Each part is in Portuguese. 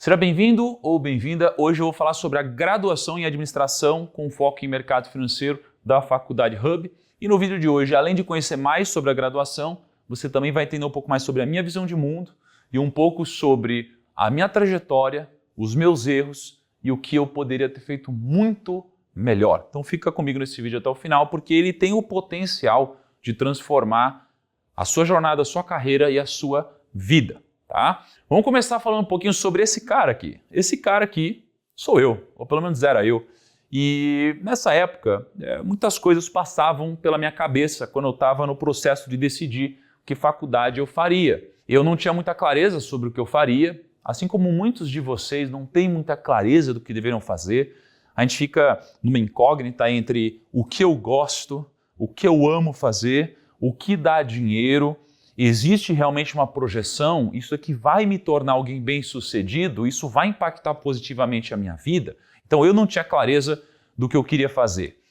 Seja bem-vindo ou bem-vinda. Hoje eu vou falar sobre a graduação em administração com foco em mercado financeiro da Faculdade Hub. E no vídeo de hoje, além de conhecer mais sobre a graduação, você também vai entender um pouco mais sobre a minha visão de mundo e um pouco sobre a minha trajetória, os meus erros e o que eu poderia ter feito muito melhor. Então fica comigo nesse vídeo até o final, porque ele tem o potencial de transformar a sua jornada, a sua carreira e a sua vida. Tá? Vamos começar falando um pouquinho sobre esse cara aqui. Esse cara aqui sou eu, ou pelo menos era eu. E nessa época, muitas coisas passavam pela minha cabeça quando eu estava no processo de decidir que faculdade eu faria. Eu não tinha muita clareza sobre o que eu faria, assim como muitos de vocês não têm muita clareza do que deveriam fazer. A gente fica numa incógnita entre o que eu gosto, o que eu amo fazer, o que dá dinheiro. Existe realmente uma projeção? Isso aqui vai me tornar alguém bem-sucedido? Isso vai impactar positivamente a minha vida? Então eu não tinha clareza do que eu queria fazer.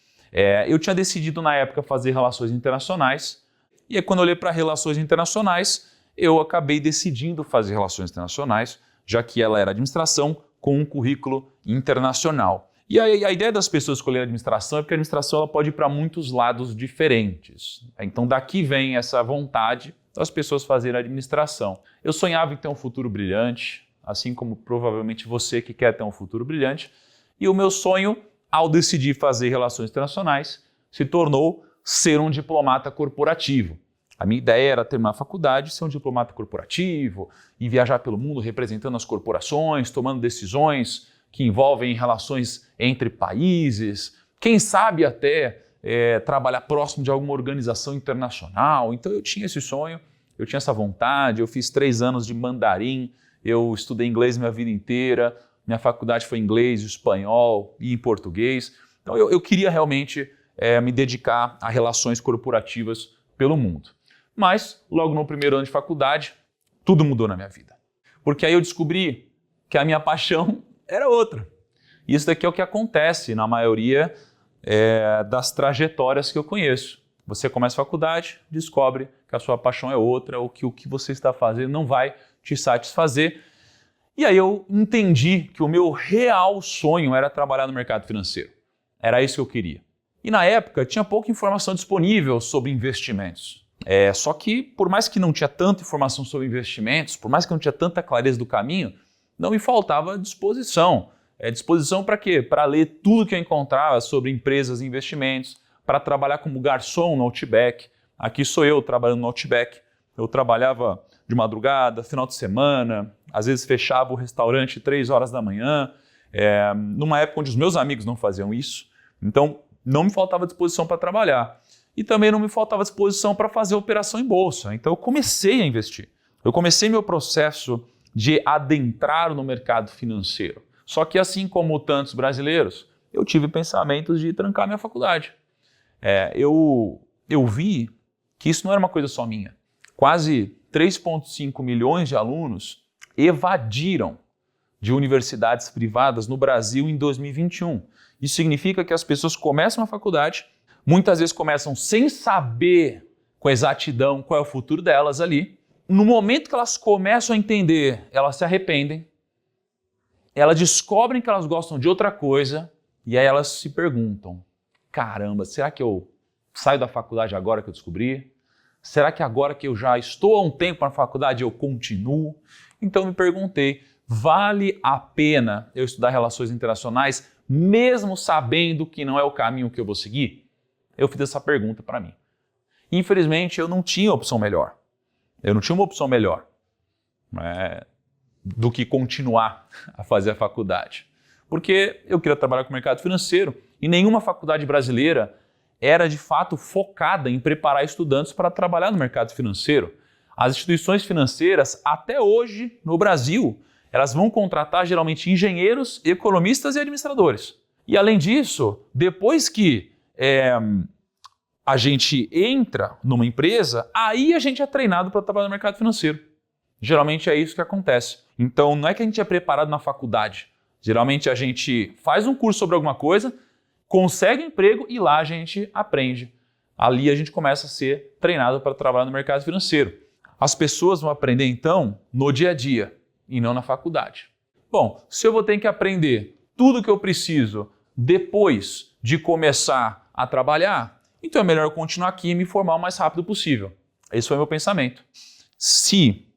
Eu tinha decidido na época fazer relações internacionais, e aí quando eu olhei para relações internacionais, eu acabei decidindo fazer relações internacionais, já que ela era administração com um currículo internacional. E a ideia das pessoas escolherem administração é porque a administração ela pode ir para muitos lados diferentes. Então daqui vem essa vontade das pessoas fazerem administração. Eu sonhava em ter um futuro brilhante, assim como provavelmente você que quer ter um futuro brilhante, e o meu sonho, ao decidir fazer relações internacionais, se tornou ser um diplomata corporativo. A minha ideia era terminar a faculdade, ser um diplomata corporativo e viajar pelo mundo representando as corporações, tomando decisões que envolvem relações entre países, quem sabe até trabalhar próximo de alguma organização internacional. Então eu tinha esse sonho, eu tinha essa vontade, eu fiz 3 anos de mandarim, eu estudei inglês minha vida inteira, minha faculdade foi em inglês, espanhol e em português. Então eu queria realmente me dedicar a relações corporativas pelo mundo. Mas logo no primeiro ano de faculdade, tudo mudou na minha vida. Porque aí eu descobri que a minha paixão era outra. E isso daqui é o que acontece na maioria das trajetórias que eu conheço. Você começa a faculdade, descobre que a sua paixão é outra, ou que o que você está fazendo não vai te satisfazer. E aí eu entendi que o meu real sonho era trabalhar no mercado financeiro. Era isso que eu queria. E na época tinha pouca informação disponível sobre investimentos. Só que por mais que não tinha tanta informação sobre investimentos, por mais que não tinha tanta clareza do caminho, não me faltava disposição. Disposição para quê? Para ler tudo que eu encontrava sobre empresas e investimentos, para trabalhar como garçom no Outback. Aqui sou eu trabalhando no Outback. Eu trabalhava de madrugada, final de semana, às vezes fechava o restaurante 3 horas da manhã, numa época onde os meus amigos não faziam isso. Então não me faltava disposição para trabalhar. E também não me faltava disposição para fazer operação em bolsa. Então eu comecei a investir. Eu comecei meu processo de adentrar no mercado financeiro. Só que assim como tantos brasileiros, eu tive pensamentos de trancar minha faculdade. Eu vi que isso não era uma coisa só minha. Quase 3,5 milhões de alunos evadiram de universidades privadas no Brasil em 2021. Isso significa que as pessoas começam a faculdade, muitas vezes começam sem saber com exatidão qual é o futuro delas ali. No momento que elas começam a entender, elas se arrependem, elas descobrem que elas gostam de outra coisa e aí elas se perguntam, caramba, será que eu saio da faculdade agora que eu descobri? Será que agora que eu já estou há um tempo na faculdade eu continuo? Então eu me perguntei, vale a pena eu estudar relações internacionais mesmo sabendo que não é o caminho que eu vou seguir? Eu fiz essa pergunta para mim. Infelizmente eu não tinha opção melhor. Eu não tinha uma opção melhor do que continuar a fazer a faculdade. Porque eu queria trabalhar com o mercado financeiro e nenhuma faculdade brasileira era de fato focada em preparar estudantes para trabalhar no mercado financeiro. As instituições financeiras, até hoje no Brasil, elas vão contratar geralmente engenheiros, economistas e administradores. E além disso, depois que a gente entra numa empresa, aí a gente é treinado para trabalhar no mercado financeiro. Geralmente é isso que acontece. Então não é que a gente é preparado na faculdade. Geralmente a gente faz um curso sobre alguma coisa, consegue um emprego e lá a gente aprende. Ali a gente começa a ser treinado para trabalhar no mercado financeiro. As pessoas vão aprender então no dia a dia e não na faculdade. Bom, se eu vou ter que aprender tudo que eu preciso depois de começar a trabalhar, então é melhor eu continuar aqui e me formar o mais rápido possível. Esse foi o meu pensamento. Se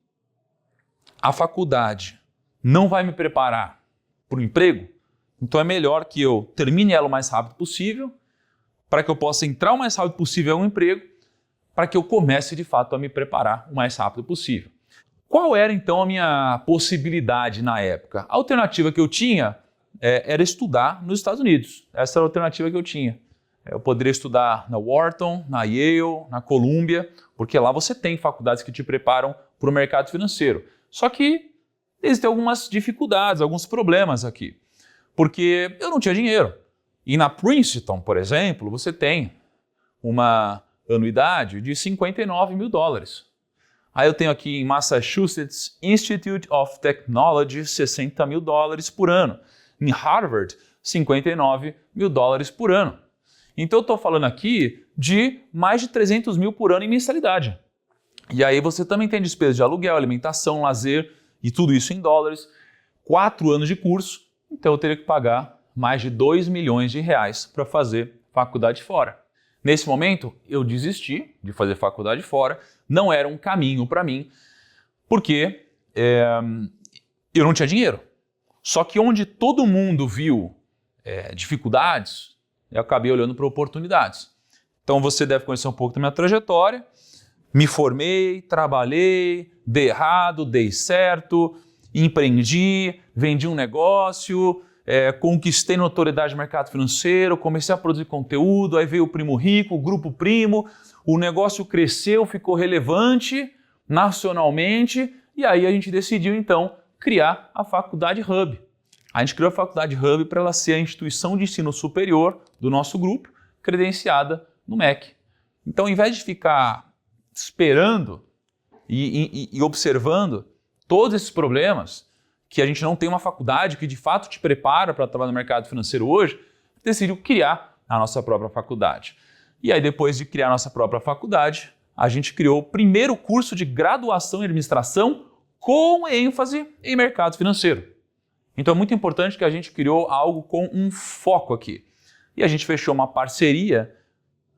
a faculdade não vai me preparar para o emprego, então é melhor que eu termine ela o mais rápido possível, para que eu possa entrar o mais rápido possível em um emprego, para que eu comece de fato a me preparar o mais rápido possível. Qual era então a minha possibilidade na época? A alternativa que eu tinha era estudar nos Estados Unidos. Essa era a alternativa que eu tinha. Eu poderia estudar na Wharton, na Yale, na Columbia, porque lá você tem faculdades que te preparam para o mercado financeiro. Só que existem algumas dificuldades, alguns problemas aqui, porque eu não tinha dinheiro. E na Princeton, por exemplo, você tem uma anuidade de $59 mil. Aí eu tenho aqui em Massachusetts Institute of Technology $60 mil por ano. Em Harvard, $59 mil por ano. Então eu estou falando aqui de mais de 300 mil por ano em mensalidade. E aí você também tem despesas de aluguel, alimentação, lazer e tudo isso em dólares. 4 anos de curso, então eu teria que pagar mais de R$2 milhões para fazer faculdade fora. Nesse momento, eu desisti de fazer faculdade fora, não era um caminho para mim, porque eu não tinha dinheiro. Só que onde todo mundo viu dificuldades, eu acabei olhando para oportunidades. Então você deve conhecer um pouco da minha trajetória. Me formei, trabalhei, dei errado, dei certo, empreendi, vendi um negócio, conquistei notoriedade no mercado financeiro, comecei a produzir conteúdo, aí veio o Primo Rico, o Grupo Primo, o negócio cresceu, ficou relevante nacionalmente e aí a gente decidiu então criar a Faculdade Hub. A gente criou a Faculdade Hub para ela ser a instituição de ensino superior do nosso grupo, credenciada no MEC. Então, ao invés de ficar esperando e observando todos esses problemas, que a gente não tem uma faculdade que de fato te prepara para trabalhar no mercado financeiro hoje, decidiu criar a nossa própria faculdade. E aí, depois de criar a nossa própria faculdade, a gente criou o primeiro curso de graduação em administração com ênfase em mercado financeiro. Então é muito importante que a gente criou algo com um foco aqui. E a gente fechou uma parceria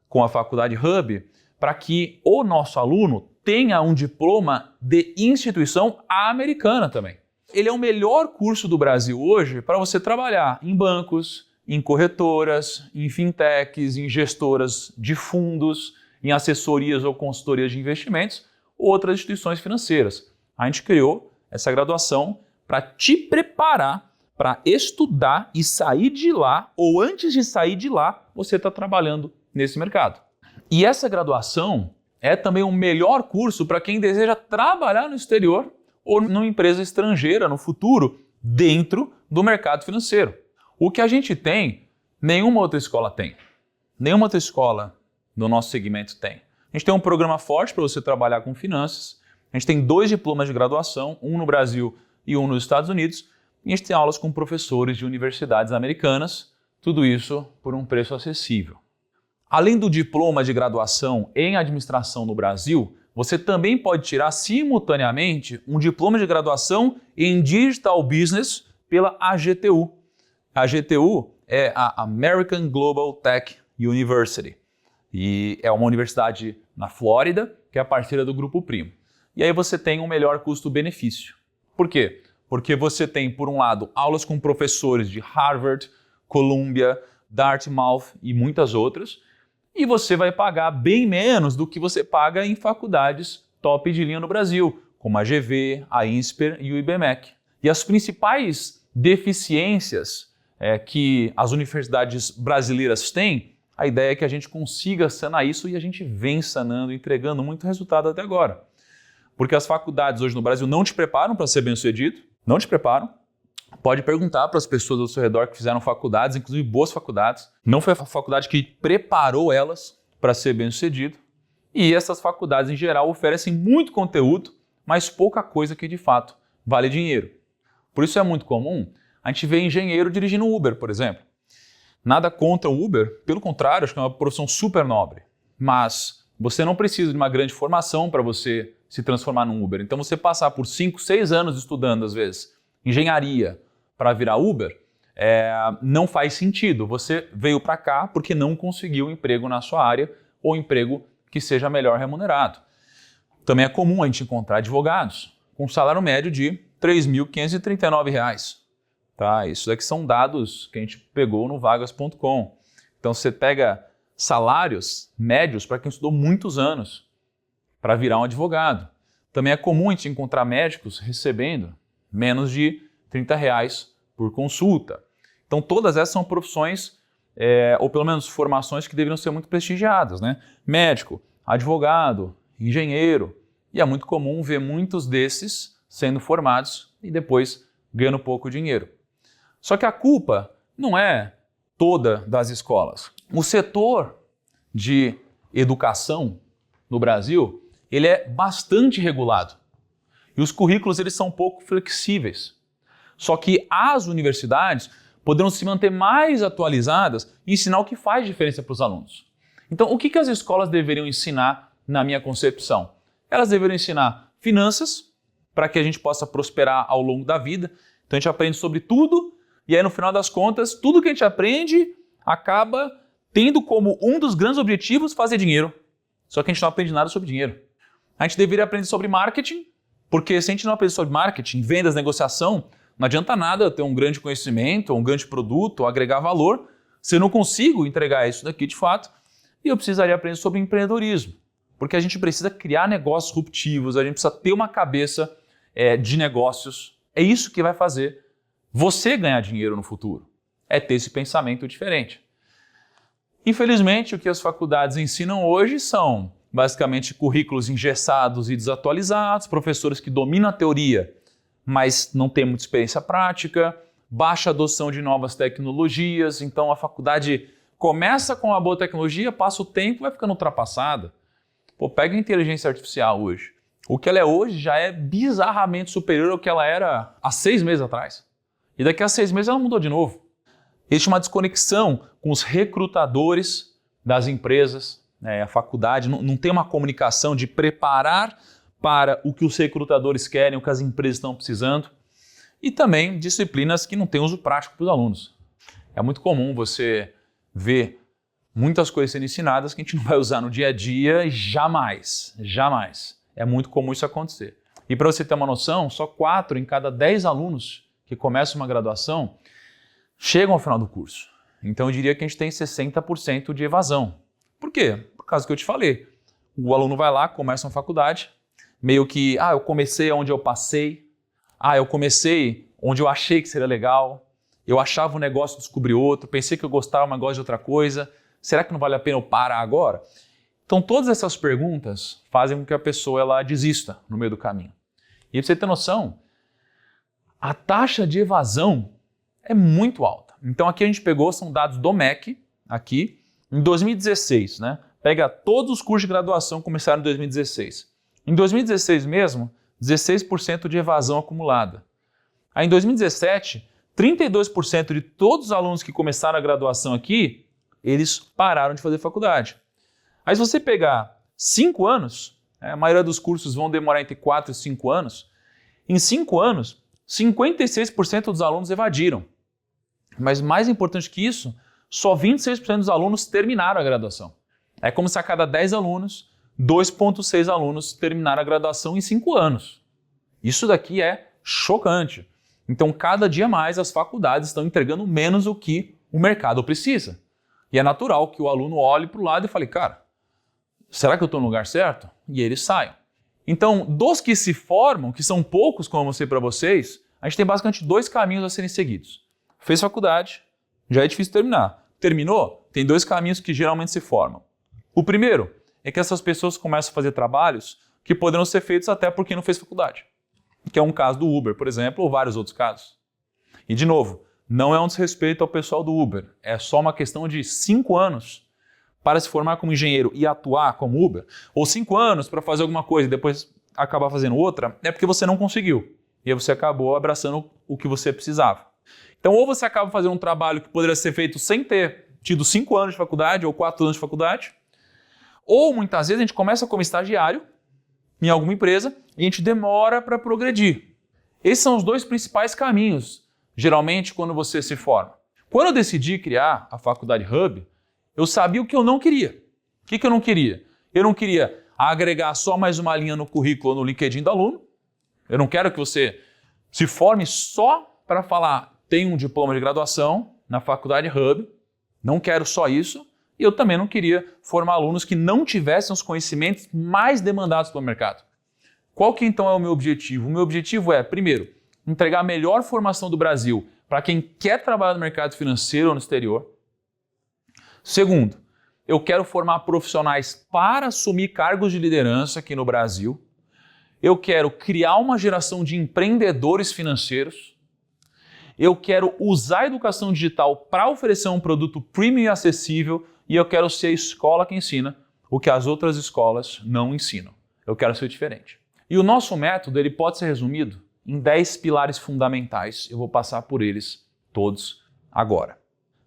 com a Faculdade Hub para que o nosso aluno tenha um diploma de instituição americana também. Ele é o melhor curso do Brasil hoje para você trabalhar em bancos, em corretoras, em fintechs, em gestoras de fundos, em assessorias ou consultorias de investimentos ou outras instituições financeiras. A gente criou essa graduação para te preparar para estudar e sair de lá, ou antes de sair de lá, você está trabalhando nesse mercado. E essa graduação é também o melhor curso para quem deseja trabalhar no exterior ou numa empresa estrangeira no futuro, dentro do mercado financeiro. O que a gente tem, nenhuma outra escola tem. Nenhuma outra escola no nosso segmento tem. A gente tem um programa forte para você trabalhar com finanças. A gente tem 2 diplomas de graduação, um no Brasil e um nos Estados Unidos. E a gente tem aulas com professores de universidades americanas, tudo isso por um preço acessível. Além do diploma de graduação em administração no Brasil, você também pode tirar simultaneamente um diploma de graduação em Digital Business pela AGTU. A AGTU é a American Global Tech University e é uma universidade na Flórida, que é a parceira do Grupo Primo. E aí você tem um melhor custo-benefício. Por quê? Porque você tem, por um lado, aulas com professores de Harvard, Columbia, Dartmouth e muitas outras, e você vai pagar bem menos do que você paga em faculdades top de linha no Brasil, como a GV, a INSPER e o IBMEC. E as principais deficiências que as universidades brasileiras têm, a ideia é que a gente consiga sanar isso e a gente vem sanando, entregando muito resultado até agora. Porque as faculdades hoje no Brasil não te preparam para ser bem-sucedido, não te preparam. Pode perguntar para as pessoas ao seu redor que fizeram faculdades, inclusive boas faculdades. Não foi a faculdade que preparou elas para ser bem-sucedido. E essas faculdades, em geral, oferecem muito conteúdo, mas pouca coisa que, de fato, vale dinheiro. Por isso é muito comum a gente ver engenheiro dirigindo Uber, por exemplo. Nada contra o Uber, pelo contrário, acho que é uma profissão super nobre. Mas você não precisa de uma grande formação para você se transformar num Uber. Então você passar por 5, 6 anos estudando, às vezes, engenharia para virar Uber, não faz sentido. Você veio para cá porque não conseguiu um emprego na sua área ou um emprego que seja melhor remunerado. Também é comum a gente encontrar advogados com salário médio de R$ 3.539. Tá? Isso daqui são dados que a gente pegou no vagas.com. Então você pega salários médios para quem estudou muitos anos para virar um advogado. Também é comum a gente encontrar médicos recebendo menos de R$ 30 por consulta. Então todas essas são profissões, ou pelo menos formações que deveriam ser muito prestigiadas, né? Médico, advogado, engenheiro. E é muito comum ver muitos desses sendo formados e depois ganhando pouco dinheiro. Só que a culpa não é toda das escolas. O setor de educação no Brasil, ele é bastante regulado. E os currículos eles são um pouco flexíveis. Só que as universidades poderão se manter mais atualizadas e ensinar o que faz diferença para os alunos. Então, o que as escolas deveriam ensinar na minha concepção? Elas deveriam ensinar finanças para que a gente possa prosperar ao longo da vida. Então, a gente aprende sobre tudo e aí, no final das contas, tudo que a gente aprende acaba tendo como um dos grandes objetivos fazer dinheiro. Só que a gente não aprende nada sobre dinheiro. A gente deveria aprender sobre marketing, porque se a gente não aprender sobre marketing, vendas, negociação, não adianta nada eu ter um grande conhecimento, um grande produto, ou agregar valor, se eu não consigo entregar isso daqui de fato, e eu precisaria aprender sobre empreendedorismo, porque a gente precisa criar negócios disruptivos, a gente precisa ter uma cabeça de negócios. É isso que vai fazer você ganhar dinheiro no futuro, é ter esse pensamento diferente. Infelizmente, o que as faculdades ensinam hoje são basicamente currículos engessados e desatualizados, professores que dominam a teoria, mas não têm muita experiência prática, baixa adoção de novas tecnologias, então a faculdade começa com uma boa tecnologia, passa o tempo e vai ficando ultrapassada. Pô, pega a inteligência artificial hoje. O que ela é hoje já é bizarramente superior ao que ela era há 6 meses atrás. E daqui a 6 meses ela mudou de novo. Existe uma desconexão com os recrutadores das empresas, a faculdade não tem uma comunicação de preparar para o que os recrutadores querem, o que as empresas estão precisando, e também disciplinas que não têm uso prático para os alunos. É muito comum você ver muitas coisas sendo ensinadas que a gente não vai usar no dia a dia, jamais. É muito comum isso acontecer. E para você ter uma noção, só 4 em cada 10 alunos que começam uma graduação chegam ao final do curso. Então eu diria que a gente tem 60% de evasão. Por quê? Por causa que eu te falei. O aluno vai lá, começa uma faculdade, meio que, eu comecei onde eu passei, eu comecei onde eu achei que seria legal, eu achava um negócio, descobri outro, pensei que eu gostava, mas gosto de outra coisa, será que não vale a pena eu parar agora? Então todas essas perguntas fazem com que a pessoa ela desista no meio do caminho. E pra você ter noção, a taxa de evasão é muito alta. Então aqui a gente pegou, são dados do MEC, aqui, em 2016, né? Pega todos os cursos de graduação que começaram em 2016. Em 2016 mesmo, 16% de evasão acumulada. Aí em 2017, 32% de todos os alunos que começaram a graduação aqui, eles pararam de fazer faculdade. Aí se você pegar 5 anos, a maioria dos cursos vão demorar entre 4 e 5 anos, em 5 anos, 56% dos alunos evadiram. Mas mais importante que isso, só 26% dos alunos terminaram a graduação. É como se a cada 10 alunos, 2,6 alunos terminaram a graduação em 5 anos. Isso daqui é chocante. Então, cada dia mais as faculdades estão entregando menos do que o mercado precisa. E é natural que o aluno olhe para o lado e fale, cara, será que eu estou no lugar certo? E eles saiam. Então, dos que se formam, que são poucos, como eu mostrei para vocês, a gente tem basicamente 2 caminhos a serem seguidos. Fez faculdade, já é difícil terminar. Terminou? Tem 2 caminhos que geralmente se formam. O primeiro é que essas pessoas começam a fazer trabalhos que poderão ser feitos até porque não fez faculdade. Que é um caso do Uber, por exemplo, ou vários outros casos. E, de novo, não é um desrespeito ao pessoal do Uber. É só uma questão de 5 anos para se formar como engenheiro e atuar como Uber, ou 5 anos para fazer alguma coisa e depois acabar fazendo outra, é porque você não conseguiu. E aí você acabou abraçando o que você precisava. Então, ou você acaba fazendo um trabalho que poderia ser feito sem ter tido 5 anos de faculdade ou 4 anos de faculdade, ou muitas vezes a gente começa como estagiário em alguma empresa e a gente demora para progredir. Esses são os 2 principais caminhos geralmente quando você se forma? Quando eu decidi criar a Faculdade Hub, eu sabia o que eu não queria. O que eu não queria? Eu não queria agregar só mais uma linha no currículo ou no LinkedIn do aluno. Eu não quero que você se forme só para falar, tem um diploma de graduação na Faculdade Hub. Não quero só isso. E eu também não queria formar alunos que não tivessem os conhecimentos mais demandados pelo mercado. Qual que então é o meu objetivo? O meu objetivo é, primeiro, entregar a melhor formação do Brasil para quem quer trabalhar no mercado financeiro ou no exterior. Segundo, eu quero formar profissionais para assumir cargos de liderança aqui no Brasil. Eu quero criar uma geração de empreendedores financeiros. Eu quero usar a educação digital para oferecer um produto premium e acessível. E eu quero ser a escola que ensina o que as outras escolas não ensinam. Eu quero ser diferente. E o nosso método ele pode ser resumido em 10 pilares fundamentais. Eu vou passar por eles todos agora.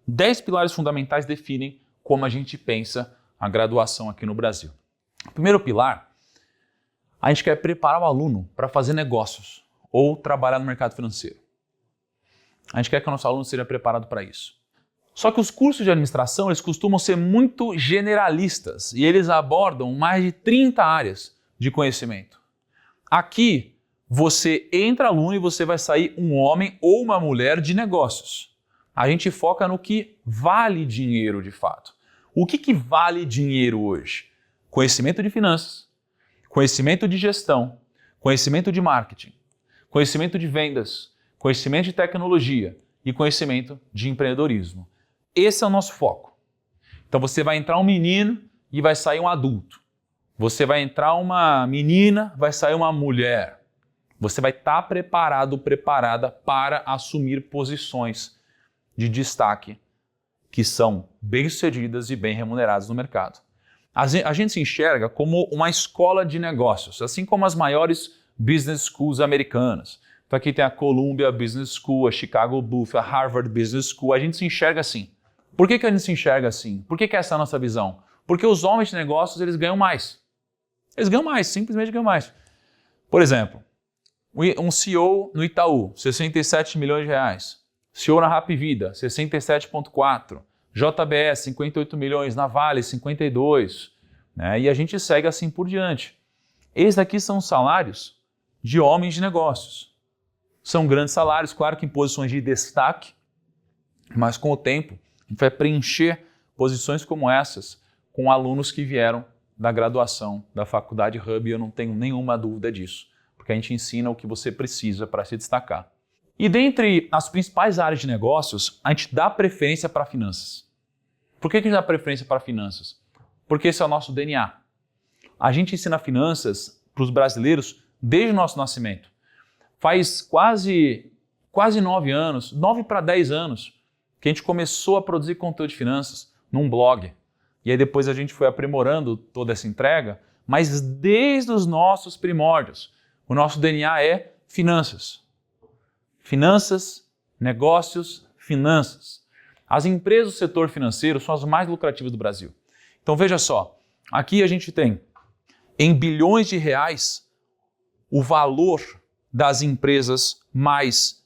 10 pilares fundamentais definem como a gente pensa a graduação aqui no Brasil. O primeiro pilar, a gente quer preparar o aluno para fazer negócios ou trabalhar no mercado financeiro. A gente quer que o nosso aluno seja preparado para isso. Só que os cursos de administração eles costumam ser muito generalistas e eles abordam mais de 30 áreas de conhecimento. Aqui, você entra aluno e você vai sair um homem ou uma mulher de negócios. A gente foca no que vale dinheiro de fato. O que vale dinheiro hoje? Conhecimento de finanças, conhecimento de gestão, conhecimento de marketing, conhecimento de vendas, conhecimento de tecnologia e conhecimento de empreendedorismo. Esse é o nosso foco. Então você vai entrar um menino e vai sair um adulto. Você vai entrar uma menina, vai sair uma mulher. Você vai estar preparado, preparada para assumir posições de destaque que são bem-sucedidas e bem remuneradas no mercado. A gente se enxerga como uma escola de negócios, assim como as maiores business schools americanas. Então aqui tem a Columbia Business School, a Chicago Booth, a Harvard Business School. A gente se enxerga assim. Por que a gente se enxerga assim? Por que essa é a nossa visão? Porque os homens de negócios eles ganham mais. Eles ganham mais, simplesmente ganham mais. Por exemplo, um CEO no Itaú, 67 milhões de reais. CEO na Hapvida, 67,4. JBS, 58 milhões. Na Vale, 52. Né? E a gente segue assim por diante. Esses aqui são salários de homens de negócios. São grandes salários, claro que em posições de destaque, mas com o tempo a gente vai preencher posições como essas com alunos que vieram da graduação da Faculdade Hub e eu não tenho nenhuma dúvida disso, porque a gente ensina o que você precisa para se destacar. E dentre as principais áreas de negócios, a gente dá preferência para finanças. Por que a gente dá preferência para finanças? Porque esse é o nosso DNA. A gente ensina finanças para os brasileiros desde o nosso nascimento. Faz quase 9 anos, 9 para 10 anos, que a gente começou a produzir conteúdo de finanças num blog. E aí depois a gente foi aprimorando toda essa entrega, mas desde os nossos primórdios, o nosso DNA é finanças. Finanças, negócios, finanças. As empresas do setor financeiro são as mais lucrativas do Brasil. Então veja só, aqui a gente tem em bilhões de reais o valor das empresas mais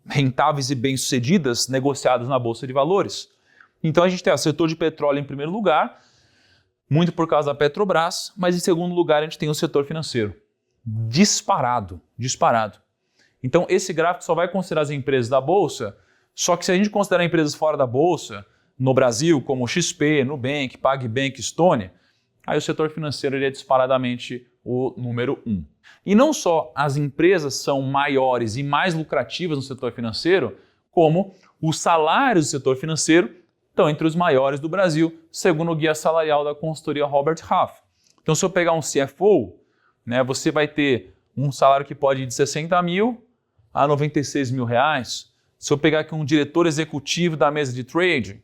rentáveis e bem-sucedidas negociadas na Bolsa de Valores. Então a gente tem o setor de petróleo em primeiro lugar, muito por causa da Petrobras, mas em segundo lugar a gente tem o setor financeiro. Disparado. Então esse gráfico só vai considerar as empresas da Bolsa, só que se a gente considerar empresas fora da Bolsa, no Brasil, como XP, Nubank, PagBank, Stone, aí o setor financeiro ele é disparadamente o número 1. E não só as empresas são maiores e mais lucrativas no setor financeiro, como os salários do setor financeiro estão entre os maiores do Brasil, segundo o guia salarial da consultoria Robert Half. Então, se eu pegar um CFO, né, você vai ter um salário que pode ir de 60 mil a 96 mil reais. Se eu pegar aqui um diretor executivo da mesa de trading,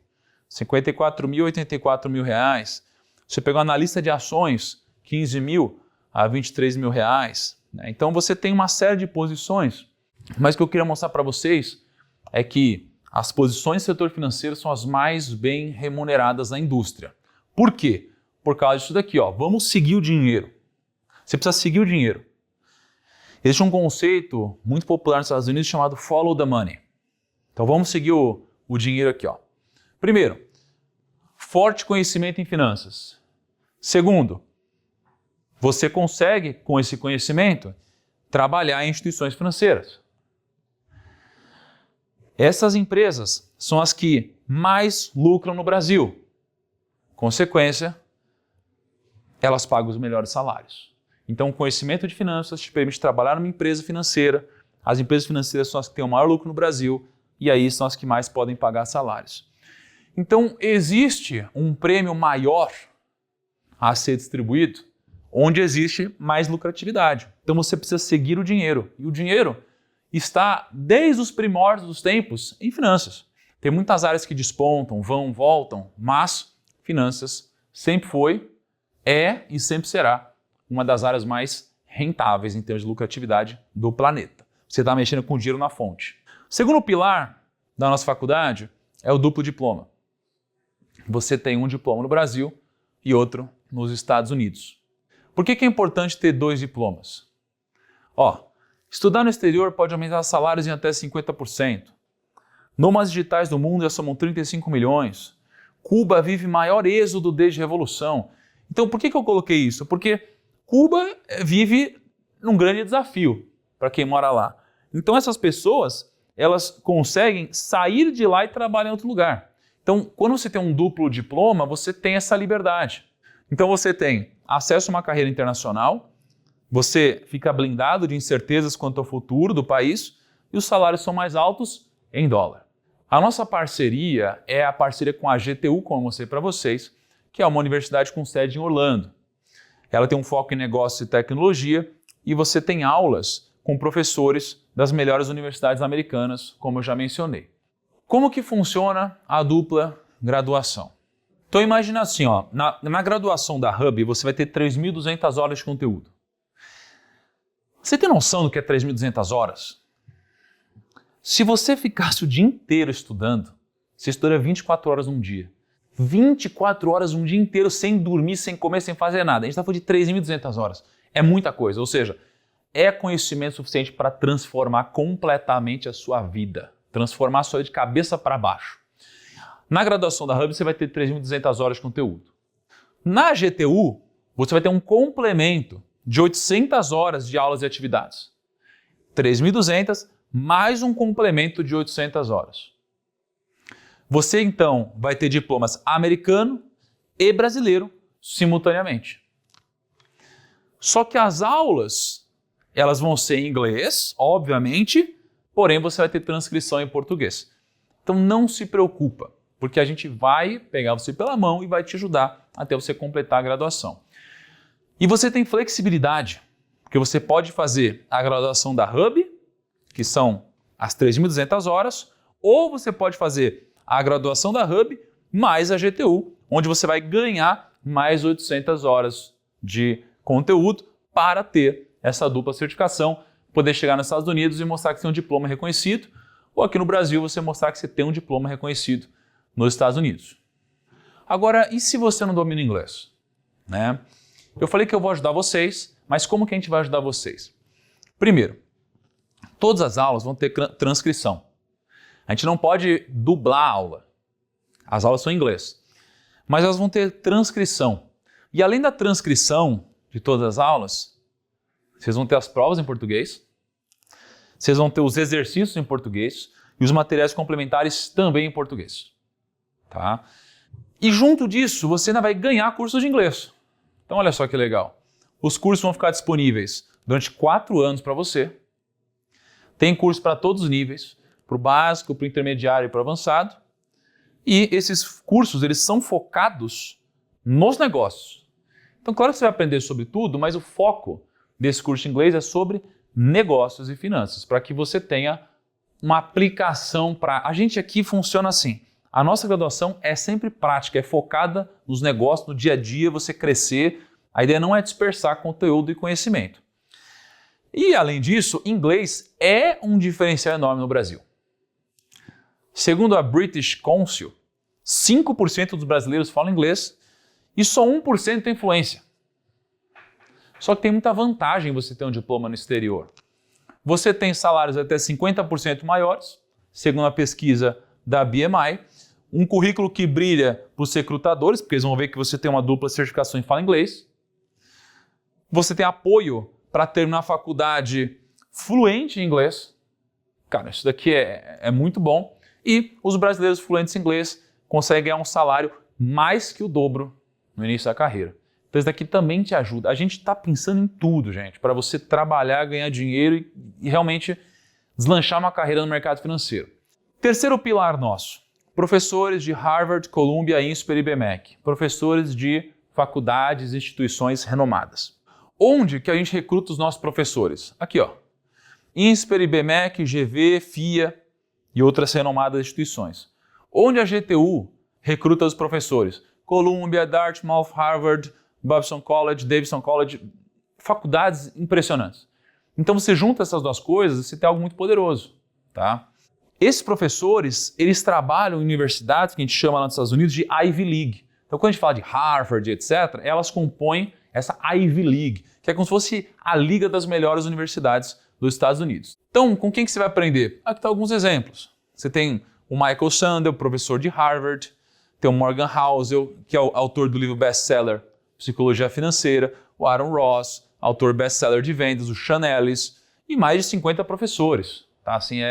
54 mil a 84 mil reais. Se eu pegar um analista de ações, 15 mil a 23 mil reais. Então você tem uma série de posições, mas o que eu queria mostrar para vocês é que as posições do setor financeiro são as mais bem remuneradas na indústria. Por quê? Por causa disso daqui, ó. Vamos seguir o dinheiro. Você precisa seguir o dinheiro. Existe um conceito muito popular nos Estados Unidos chamado follow the money. Então vamos seguir o dinheiro aqui, ó. Primeiro, forte conhecimento em finanças. Segundo, você consegue, com esse conhecimento, trabalhar em instituições financeiras. Essas empresas são as que mais lucram no Brasil. Consequência, elas pagam os melhores salários. Então, o conhecimento de finanças te permite trabalhar numa empresa financeira. As empresas financeiras são as que têm o maior lucro no Brasil e aí são as que mais podem pagar salários. Então, existe um prêmio maior a ser distribuído onde existe mais lucratividade. Então, você precisa seguir o dinheiro. E o dinheiro está, desde os primórdios dos tempos, em finanças. Tem muitas áreas que despontam, vão, voltam, mas finanças sempre foi, é e sempre será uma das áreas mais rentáveis em termos de lucratividade do planeta. Você está mexendo com dinheiro na fonte. O segundo pilar da nossa faculdade é o duplo diploma. Você tem um diploma no Brasil e outro nos Estados Unidos. Por que é importante ter 2 diplomas? Estudar no exterior pode aumentar salários em até 50%. Nômades digitais do mundo já somam 35 milhões. Cuba vive maior êxodo desde a Revolução. Então, por que eu coloquei isso? Porque Cuba vive num grande desafio para quem mora lá. Então, essas pessoas, elas conseguem sair de lá e trabalhar em outro lugar. Então, quando você tem um duplo diploma, você tem essa liberdade. Então, você tem acesso a uma carreira internacional, você fica blindado de incertezas quanto ao futuro do país e os salários são mais altos em dólar. A nossa parceria é a parceria com a GTU, como eu mostrei para vocês, que é uma universidade com sede em Orlando. Ela tem um foco em negócio e tecnologia e você tem aulas com professores das melhores universidades americanas, como eu já mencionei. Como que funciona a dupla graduação? Então imagina assim, na graduação da Hub você vai ter 3.200 horas de conteúdo. Você tem noção do que é 3.200 horas? Se você ficasse o dia inteiro estudando, você estudaria 24 horas num dia. 24 horas um dia inteiro sem dormir, sem comer, sem fazer nada. A gente está falando de 3.200 horas. É muita coisa, ou seja, é conhecimento suficiente para transformar completamente a sua vida. Transformar a sua vida de cabeça para baixo. Na graduação da Hub você vai ter 3.200 horas de conteúdo. Na GTU você vai ter um complemento de 800 horas de aulas e atividades. 3.200 mais um complemento de 800 horas. Você então vai ter diplomas americano e brasileiro simultaneamente. Só que as aulas, elas vão ser em inglês, obviamente, porém você vai ter transcrição em português. Então não se preocupa, porque a gente vai pegar você pela mão e vai te ajudar até você completar a graduação. E você tem flexibilidade, porque você pode fazer a graduação da Hub, que são as 3.200 horas, ou você pode fazer a graduação da Hub mais a GTU, onde você vai ganhar mais 800 horas de conteúdo para ter essa dupla certificação, poder chegar nos Estados Unidos e mostrar que tem um diploma reconhecido, ou aqui no Brasil você mostrar que você tem um diploma reconhecido nos Estados Unidos. Agora, e se você não domina inglês? Eu falei que eu vou ajudar vocês, mas como que a gente vai ajudar vocês? Primeiro, todas as aulas vão ter transcrição. A gente não pode dublar a aula. As aulas são em inglês. Mas elas vão ter transcrição. E além da transcrição de todas as aulas, vocês vão ter as provas em português, vocês vão ter os exercícios em português e os materiais complementares também em português. Tá? E junto disso, você ainda vai ganhar cursos de inglês. Então olha só que legal. Os cursos vão ficar disponíveis durante 4 anos para você. Tem curso para todos os níveis, para o básico, para o intermediário e para o avançado. E esses cursos, eles são focados nos negócios. Então, claro que você vai aprender sobre tudo, mas o foco desse curso de inglês é sobre negócios e finanças, para que você tenha uma aplicação para... A gente aqui funciona assim. A nossa graduação é sempre prática, é focada nos negócios, no dia a dia, você crescer. A ideia não é dispersar conteúdo e conhecimento. E, além disso, inglês é um diferencial enorme no Brasil. Segundo a British Council, 5% dos brasileiros falam inglês e só 1% tem fluência. Só que tem muita vantagem você ter um diploma no exterior. Você tem salários até 50% maiores, segundo a pesquisa da BMI, um currículo que brilha para os recrutadores, porque eles vão ver que você tem uma dupla certificação em fala inglês. Você tem apoio para terminar a faculdade fluente em inglês. Cara, isso daqui é muito bom. E os brasileiros fluentes em inglês conseguem ganhar um salário mais que o dobro no início da carreira. Então isso daqui também te ajuda. A gente está pensando em tudo, gente, para você trabalhar, ganhar dinheiro e realmente deslanchar uma carreira no mercado financeiro. Terceiro pilar nosso, professores de Harvard, Columbia, INSPER e BMEC. Professores de faculdades e instituições renomadas. Onde que a gente recruta os nossos professores? Aqui, ó. INSPER, IBMEC, GV, FIA e outras renomadas instituições. Onde a GTU recruta os professores? Columbia, Dartmouth, Harvard, Babson College, Davidson College, faculdades impressionantes. Então você junta essas duas coisas e você tem algo muito poderoso, tá? Esses professores, eles trabalham em universidades que a gente chama lá nos Estados Unidos de Ivy League. Então quando a gente fala de Harvard, etc., elas compõem essa Ivy League, que é como se fosse a liga das melhores universidades dos Estados Unidos. Então, com quem que você vai aprender? Aqui estão alguns exemplos. Você tem o Michael Sandel, professor de Harvard, tem o Morgan Housel, que é o autor do livro best-seller Psicologia Financeira, o Aaron Ross, autor best-seller de vendas, o Sean Ellis, e mais de 50 professores. Tá? Assim,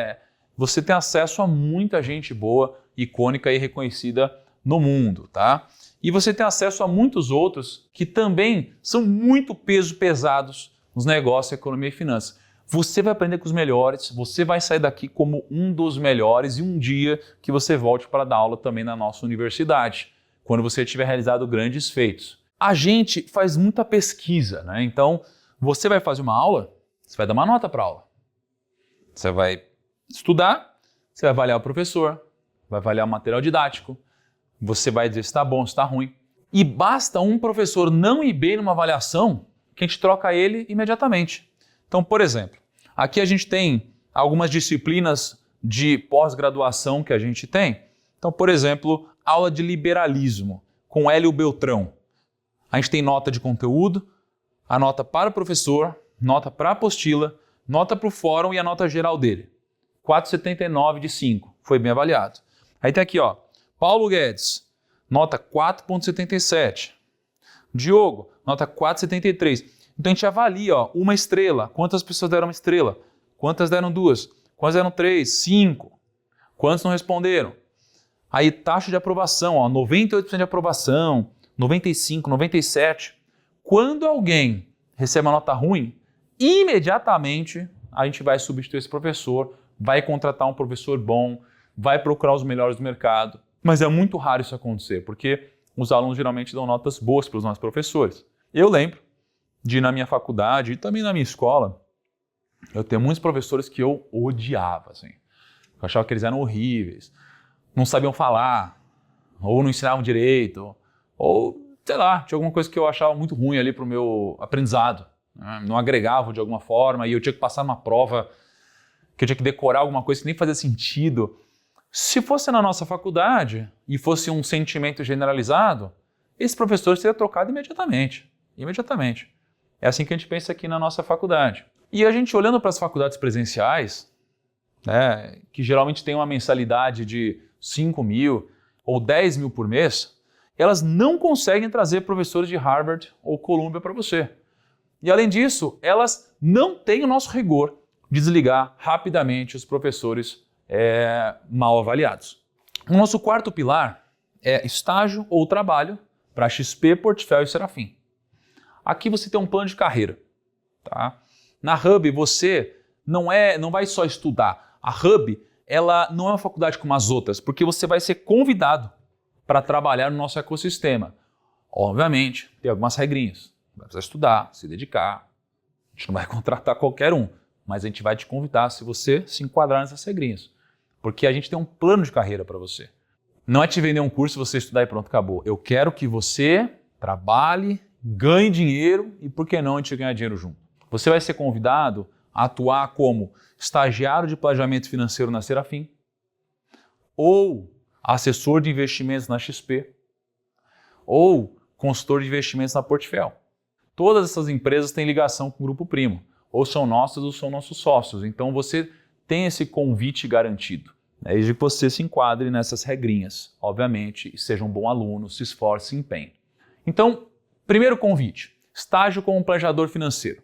você tem acesso a muita gente boa, icônica e reconhecida no mundo. Tá? E você tem acesso a muitos outros que também são muito pesados nos negócios, economia e finanças. Você vai aprender com os melhores, você vai sair daqui como um dos melhores e um dia que você volte para dar aula também na nossa universidade, quando você tiver realizado grandes feitos. A gente faz muita pesquisa, né? Então, você vai fazer uma aula, você vai dar uma nota para a aula. Você vai estudar, você vai avaliar o professor, vai avaliar o material didático, você vai dizer se está bom, se está ruim. E basta um professor não ir bem numa avaliação que a gente troca ele imediatamente. Então, por exemplo, aqui a gente tem algumas disciplinas de pós-graduação que a gente tem. Então, por exemplo, aula de liberalismo com Hélio Beltrão. A gente tem nota de conteúdo, a nota para o professor, nota para a apostila, nota para o fórum e a nota geral dele. 4,79 de 5, foi bem avaliado. Aí tem aqui, ó, Paulo Guedes, nota 4,77. Diogo, nota 4,73. Então a gente avalia, ó, uma estrela, quantas pessoas deram uma estrela, quantas deram duas, quantas deram 3, 5, quantos não responderam. Aí taxa de aprovação, ó, 98% de aprovação, 95, 97. Quando alguém recebe uma nota ruim, imediatamente a gente vai substituir esse professor, vai contratar um professor bom, vai procurar os melhores do mercado. Mas é muito raro isso acontecer, porque os alunos geralmente dão notas boas para os nossos professores. Eu lembro de na minha faculdade e também na minha escola, eu tenho muitos professores que eu odiava, assim. Eu achava que eles eram horríveis, não sabiam falar, ou não ensinavam direito, ou, sei lá, tinha alguma coisa que eu achava muito ruim ali para o meu aprendizado, né? Não agregava de alguma forma e eu tinha que passar numa prova que eu tinha que decorar alguma coisa que nem fazia sentido. Se fosse na nossa faculdade e fosse um sentimento generalizado, esse professor seria trocado imediatamente. Imediatamente. É assim que a gente pensa aqui na nossa faculdade. E a gente olhando para as faculdades presenciais, né, que geralmente tem uma mensalidade de 5 mil ou 10 mil por mês, elas não conseguem trazer professores de Harvard ou Columbia para você. E além disso, elas não têm o nosso rigor de desligar rapidamente os professores mal avaliados. O nosso quarto pilar é estágio ou trabalho para XP, Portfel e Serafim. Aqui você tem um plano de carreira. Tá? Na Hub você não vai só estudar. A Hub ela não é uma faculdade como as outras, porque você vai ser convidado para trabalhar no nosso ecossistema. Obviamente, tem algumas regrinhas. Vai precisar estudar, se dedicar. A gente não vai contratar qualquer um, mas a gente vai te convidar se você se enquadrar nessas regrinhas. Porque a gente tem um plano de carreira para você. Não é te vender um curso, você estudar e pronto, acabou. Eu quero que você trabalhe, ganhe dinheiro e, por que não, a gente ganhar dinheiro junto. Você vai ser convidado a atuar como estagiário de planejamento financeiro na Serafim ou assessor de investimentos na XP ou consultor de investimentos na Portfel. Todas essas empresas têm ligação com o Grupo Primo. ou são nossas ou são nossos sócios. Então você tem esse convite garantido. Desde que você se enquadre nessas regrinhas, obviamente, e seja um bom aluno, se esforce e empenhe. Então, primeiro convite, estágio como planejador financeiro.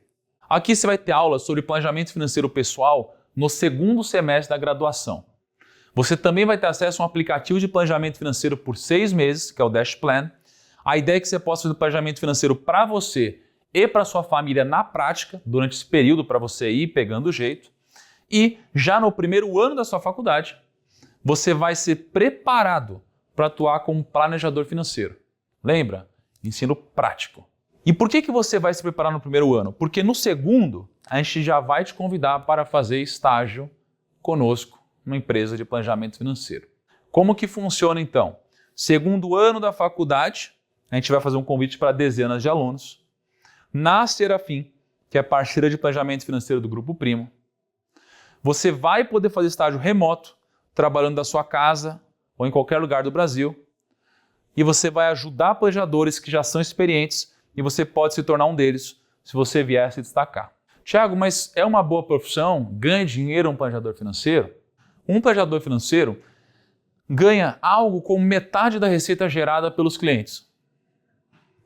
Aqui você vai ter aulas sobre planejamento financeiro pessoal no segundo semestre da graduação. Você também vai ter acesso a um aplicativo de planejamento financeiro por 6 meses, que é o Dash Plan. A ideia é que você possa fazer o planejamento financeiro para você e para sua família na prática, durante esse período para você ir pegando o jeito. E já no primeiro ano da sua faculdade, você vai ser preparado para atuar como planejador financeiro. Lembra? Ensino prático. E por que você vai se preparar no primeiro ano? Porque no segundo, a gente já vai te convidar para fazer estágio conosco numa empresa de planejamento financeiro. Como que funciona então? Segundo ano da faculdade, a gente vai fazer um convite para dezenas de alunos. Na Serafim, que é parceira de planejamento financeiro do Grupo Primo, você vai poder fazer estágio remoto, trabalhando da sua casa ou em qualquer lugar do Brasil. E você vai ajudar planejadores que já são experientes e você pode se tornar um deles se você vier se destacar. Tiago, mas é uma boa profissão? Ganha dinheiro um planejador financeiro? Um planejador financeiro ganha algo como metade da receita gerada pelos clientes.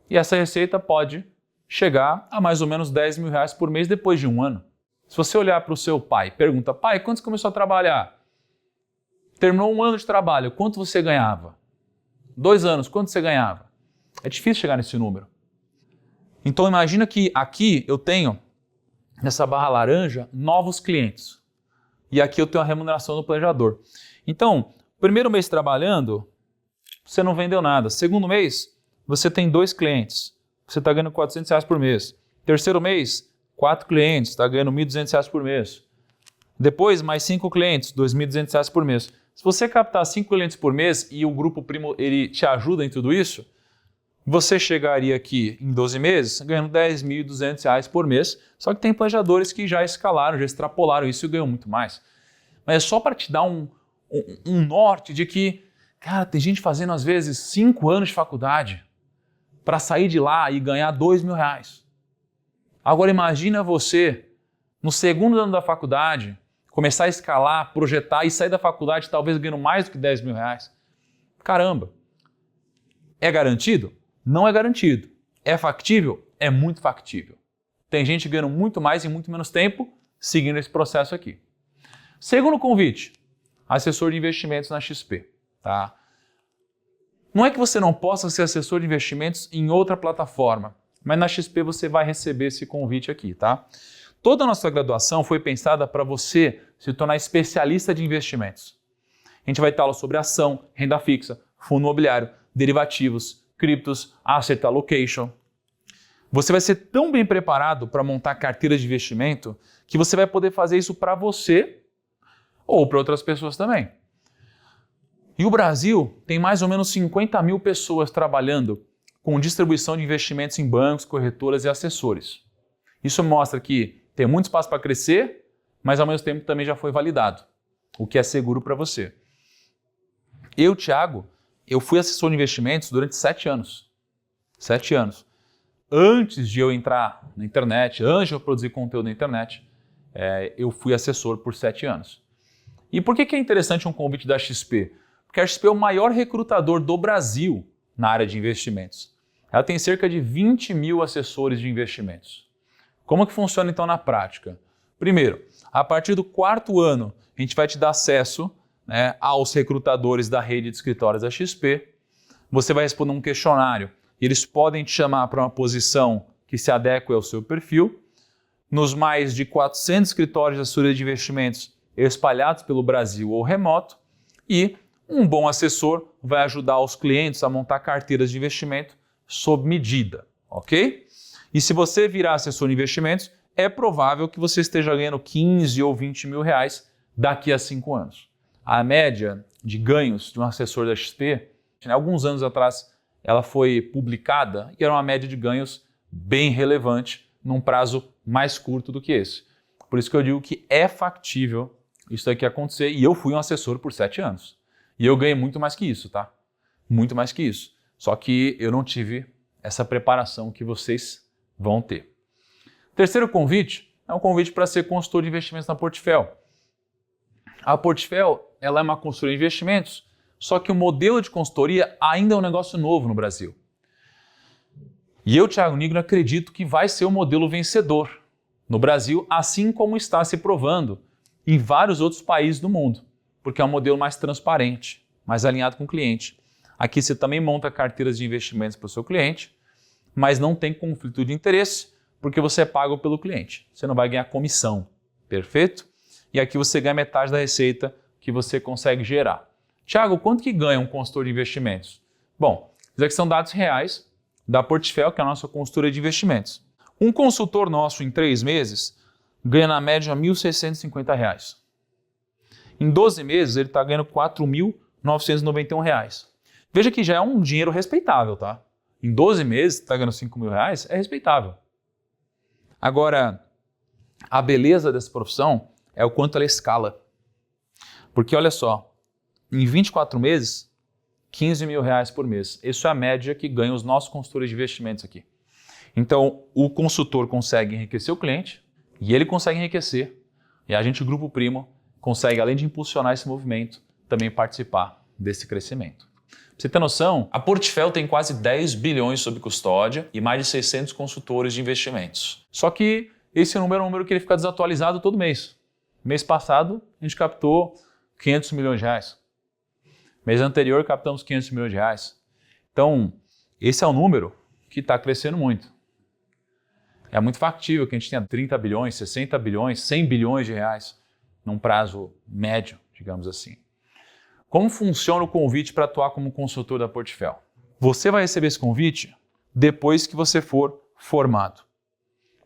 E essa receita pode chegar a mais ou menos R$10.000 por mês depois de um ano. Se você olhar para o seu pai, pergunta, pai, quando você começou a trabalhar? Terminou um ano de trabalho, quanto você ganhava? 2 anos, quanto você ganhava? É difícil chegar nesse número. Então imagina que aqui eu tenho, nessa barra laranja, novos clientes. E aqui eu tenho a remuneração do planejador. Então, primeiro mês trabalhando, você não vendeu nada. Segundo mês, você tem 2 clientes. Você está ganhando R$400 por mês. Terceiro mês, 4 clientes, está ganhando R$1.200 por mês. Depois, mais 5 clientes, R$2.200 por mês. Se você captar 5 clientes por mês e o Grupo Primo ele te ajuda em tudo isso, você chegaria aqui em 12 meses ganhando R$10.200 por mês, só que tem planejadores que já escalaram, já extrapolaram isso e ganham muito mais. Mas é só para te dar um norte de que, cara, tem gente fazendo às vezes 5 anos de faculdade para sair de lá e ganhar R$2.000. Agora imagina você, no segundo ano da faculdade, começar a escalar, projetar e sair da faculdade talvez ganhando mais do que R$10.000. Caramba! É garantido? Não é garantido. É factível? É muito factível. Tem gente ganhando muito mais em muito menos tempo seguindo esse processo aqui. Segundo convite, assessor de investimentos na XP. Tá? Não é que você não possa ser assessor de investimentos em outra plataforma, mas na XP você vai receber esse convite aqui. Tá? Toda a nossa graduação foi pensada para você se tornar especialista de investimentos. A gente vai ter aula sobre ação, renda fixa, fundo imobiliário, derivativos, criptos, asset allocation. Você vai ser tão bem preparado para montar carteiras de investimento que você vai poder fazer isso para você ou para outras pessoas também. E o Brasil tem mais ou menos 50 mil pessoas trabalhando com distribuição de investimentos em bancos, corretoras e assessores. Isso mostra que tem muito espaço para crescer, mas ao mesmo tempo também já foi validado, o que é seguro para você. Eu, Thiago, eu fui assessor de investimentos durante 7 anos. 7 anos. Antes de eu entrar na internet, antes de eu produzir conteúdo na internet, eu fui assessor por 7 anos. E por que é interessante um convite da XP? Porque a XP é o maior recrutador do Brasil na área de investimentos. Ela tem cerca de 20 mil assessores de investimentos. Como que funciona então na prática? Primeiro, a partir do 4º ano, a gente vai te dar acesso aos recrutadores da rede de escritórios da XP. Você vai responder um questionário e eles podem te chamar para uma posição que se adeque ao seu perfil. Nos mais de 400 escritórios de assessoria de investimentos espalhados pelo Brasil ou remoto. E um bom assessor vai ajudar os clientes a montar carteiras de investimento sob medida, ok? E se você virar assessor de investimentos, é provável que você esteja ganhando 15 ou 20 mil reais daqui a 5 anos. A média de ganhos de um assessor da XP, alguns anos atrás, ela foi publicada e era uma média de ganhos bem relevante num prazo mais curto do que esse. Por isso que eu digo que é factível isso aqui acontecer e eu fui um assessor por 7 anos. E eu ganhei muito mais que isso, tá? Muito mais que isso. Só que eu não tive essa preparação que vocês vão ter. Terceiro convite, é um convite para ser consultor de investimentos na Portfel. A Portfel, ela é uma consultoria de investimentos, só que o modelo de consultoria ainda é um negócio novo no Brasil. E eu, Thiago Nigro, acredito que vai ser o modelo vencedor no Brasil, assim como está se provando em vários outros países do mundo, porque é um modelo mais transparente, mais alinhado com o cliente. Aqui você também monta carteiras de investimentos para o seu cliente, mas não tem conflito de interesse, porque você é pago pelo cliente. Você não vai ganhar comissão, perfeito? E aqui você ganha metade da receita que você consegue gerar. Thiago, quanto que ganha um consultor de investimentos? Bom, isso aqui são dados reais da Portfel, que é a nossa consultoria de investimentos. Um consultor nosso em 3 meses ganha na média R$ 1.650. Em 12 meses ele está ganhando R$ 4.991. Veja que já é um dinheiro respeitável, tá? Em 12 meses está ganhando R$ 5.000, é respeitável. Agora, a beleza dessa profissão é o quanto ela escala. Porque olha só, em 24 meses, R$ 15.000 por mês. Isso é a média que ganham os nossos consultores de investimentos aqui. Então, o consultor consegue enriquecer o cliente e ele consegue enriquecer. E a gente, o Grupo Primo, consegue, além de impulsionar esse movimento, também participar desse crescimento. Pra você ter noção, a Portfel tem quase 10 bilhões sob custódia e mais de 600 consultores de investimentos. Só que esse número é um número que ele fica desatualizado todo mês. Mês passado, a gente captou R$ 500 milhões. Mês anterior, captamos R$ 500 milhões. Então, esse é um número que está crescendo muito. É muito factível que a gente tenha 30 bilhões, 60 bilhões, 100 bilhões de reais num prazo médio, digamos assim. Como funciona o convite para atuar como consultor da Portfel? Você vai receber esse convite depois que você for formado.